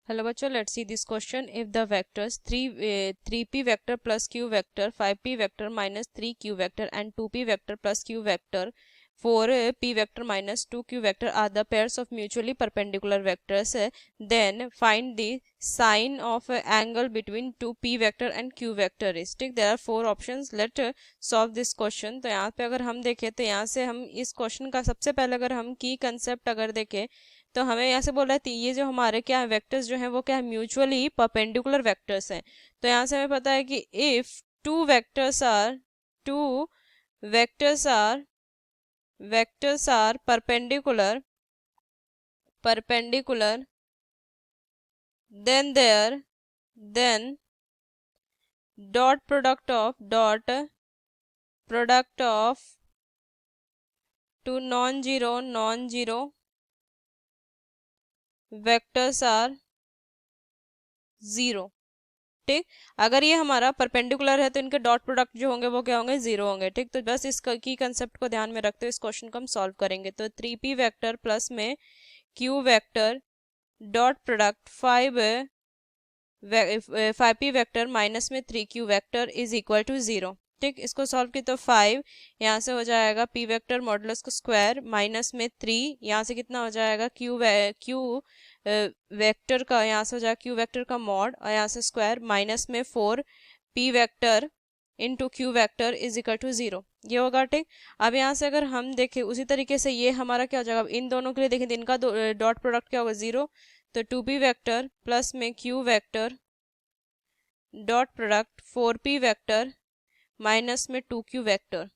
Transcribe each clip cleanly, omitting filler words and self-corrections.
Hello बच्चों, let's see this question. If the vectors 3p vector plus q vector, 5p vector minus 3q vector and 2p vector plus q vector, 4p vector minus 2q vector are the pairs of mutually perpendicular vectors, then find the sine of angle between 2p vector and q vector is. ठीक, there are 4 options. Let solve this question. तो यहाँ पे अगर हम देखें तो यहाँ से हम इस क्वेश्चन का सबसे पहले अगर हम की कंसेप्ट अगर देखें तो हमें यहाँ से बोला है ये जो हमारे क्या है वेक्टर्स जो हैं वो क्या है म्यूचुअली परपेंडिकुलर वेक्टर्स हैं. तो यहाँ से हमें पता है कि if two vectors are perpendicular then dot product of two non-zero vectors are zero. ठीक, अगर ये हमारा परपेंडिकुलर है तो इनके डॉट प्रोडक्ट जो होंगे वो क्या होंगे, जीरो होंगे. ठीक, तो बस इस की कंसेप्ट को ध्यान में रखते हुए इस क्वेश्चन को हम सॉल्व करेंगे. तो 3p वेक्टर प्लस में q vector dot product 5p vector minus में 3q vector is equal to zero. ठीक, इसको सॉल्व की तो 5 यहाँ से हो जाएगा p वेक्टर मॉडुलस का स्क्वायर माइनस में 3 यहाँ से कितना हो जाएगा q वेक्टर का यहाँ से हो जाएगा q वेक्टर का मॉड और यहाँ से स्क्वायर माइनस में 4 p vector into q vector is equal to zero. ये होगा. ठीक, अब यहाँ से अगर हम देखें उसी तरीके से ये हमारा क्या हो जाएगा, इन दोनों के लिए देखें तो इनका डॉट प्रोडक्ट क्या होगा, जीरो. तो 2p वेक्टर प्लस में q vector dot product 4p vector minus में 2q वेक्टर,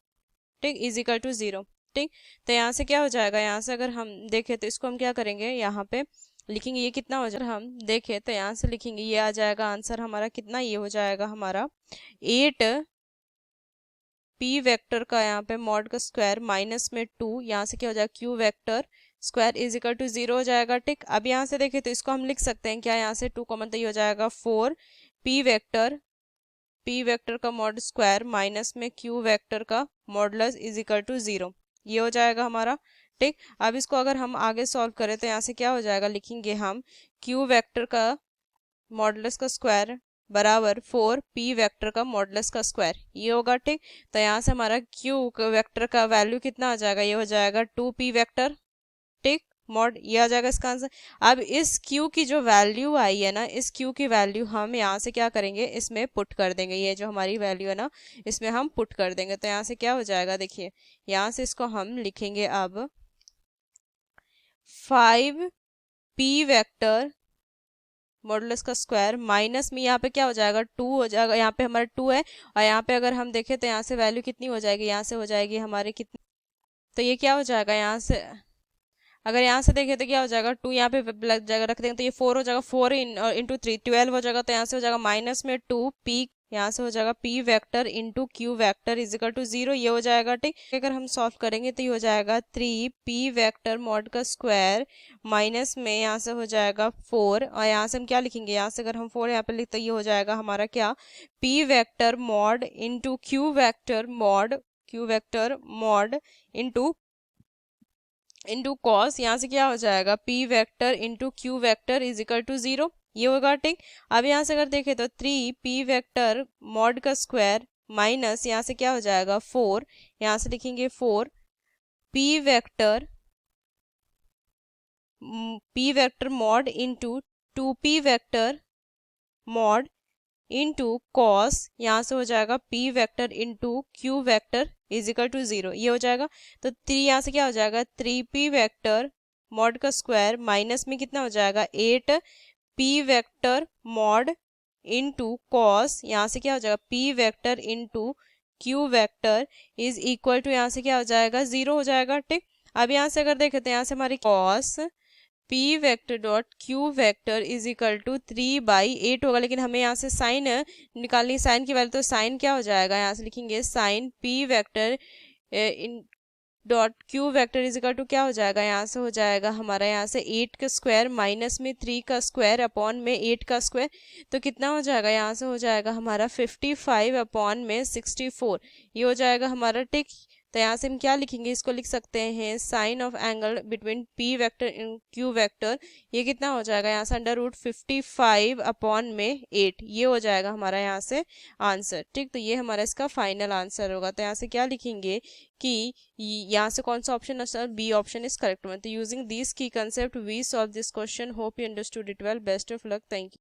ठीक, इज इक्वल टू जीरो. ठीक, तो यहाँ से क्या हो जाएगा, यहाँ से अगर हम देखें तो इसको हम क्या करेंगे, यहाँ पे लिखेंगे ये कितना हो जाएगा, हम देखें तो यहाँ से लिखेंगे ये आ जाएगा आंसर हमारा कितना, ये हो जाएगा हमारा 8p वेक्टर का यहाँ पे मॉड का स्क्वायर माइनस में 2 यहाँ से क्या हो जाएगा q vector square is equal to zero हो जाएगा. ठीक, अब यहाँ से देखें तो इसको हम लिख सकते हैं क्या, यहाँ से 2 कॉमन तो ये हो जाएगा 4p वेक्टर का मॉड स्क्वायर माइनस में q वेक्टर का modulus is equal to zero. ये हो जाएगा हमारा. ठीक, अब इसको अगर हम आगे सॉल्व करें तो यहाँ से क्या हो जाएगा, लिखेंगे हम q वेक्टर का मॉडुलस का स्क्वायर बराबर 4p वेक्टर का मॉडुलस का स्क्वायर, ये होगा. ठीक, तो यहाँ से हमारा q वेक्टर का वैल्यू कितना आ जाएगा, ये हो जाएगा 2p वेक्टर. ठीक, मॉड ये आ जाएगा इसका आंसर. अब इस q की जो वैल्यू आई है ना, इस q की वैल्यू हम यहाँ से क्या करेंगे, इसमें पुट कर देंगे. ये जो हमारी वैल्यू है ना इसमें हम पुट कर देंगे. तो यहाँ से क्या हो जाएगा, देखिए यहाँ से इसको हम लिखेंगे अब 5p वेक्टर मॉडुलस का स्क्वायर माइनस में यहाँ पे क्या हो जाएगा 2 हो जाएगा, यहाँ पे हमारा 2 है और यहाँ पे अगर हम देखें तो यहाँ से वैल्यू कितनी हो जाएगी, यहाँ से हो जाएगी हमारे कितनी, तो ये क्या हो जाएगा, यहाँ से अगर यहाँ से देखें तो क्या हो जाएगा 2 यहाँ पे लग जाएगा, रख देंगे तो ये 4 हो जाएगा, 4 इंटू 3 12 हो जाएगा. तो यहाँ से हो जाएगा माइनस में 2p यहाँ से हो जाएगा p vector into q vector is equal to zero. ये हो जाएगा. ठीक, अगर हम सॉल्व करेंगे तो ये हो जाएगा 3p वेक्टर मॉड का स्क्वायर माइनस में यहाँ से हो जाएगा 4 और यहाँ से हम क्या लिखेंगे, यहाँ से अगर हम 4 यहाँ पे लिखते तो ये हो जाएगा हमारा क्या, p vector mod into q vector mod into cos, यहाँ से क्या हो जाएगा p vector into q vector is equal to zero. ये होगा. ठीक, अब यहाँ से अगर देखें तो 3p वेक्टर मॉड का स्क्वायर माइनस यहाँ से क्या हो जाएगा 4 यहाँ से लिखेंगे 4p vector mod into 2p vector mod into cos यहाँ से हो जाएगा p vector into q vector is equal to zero. ये हो जाएगा. तो 3 यहाँ से क्या हो जाएगा 3p वेक्टर मॉड का स्क्वायर माइनस में कितना हो जाएगा 8p vector mod into cos यहाँ से क्या हो जाएगा p vector into q vector is equal to यहाँ से क्या हो जाएगा जीरो हो जाएगा. ठीक, अब यहाँ से अगर देखें तो यहाँ से हमारी cos p vector dot q vector is equal to 3/8 होगा, लेकिन हमें यहाँ से साइन निकालनी, साइन की वैल्यू, तो साइन क्या हो जाएगा, यहाँ से लिखेंगे sine p vector dot q vector is equal to क्या हो जाएगा, यहाँ से हो जाएगा हमारा यहाँ से 8 का स्क्वायर माइनस में 3 का स्क्वायर अपॉन में 8 का स्क्वायर, तो कितना हो जाएगा, यहाँ से हो जाएगा हमारा 55 अपॉन में 64. ये हो जाएगा हमारा. ठीक, तो यहाँ से हम क्या लिखेंगे, इसको लिख सकते हैं sine of angle between P vector इन क्यू वेक्टर, ये कितना हो जाएगा यहाँ से √55/8, ये हो जाएगा हमारा यहाँ से आंसर। ठीक, तो ये हमारा इसका फाइनल आंसर होगा। तो यहाँ से क्या लिखेंगे कि यहाँ से कौन सा ऑप्शन है, B option is correct one. तो यूजिंग दिस की concept we solve this question, hope you understood it well, best of luck, thank you.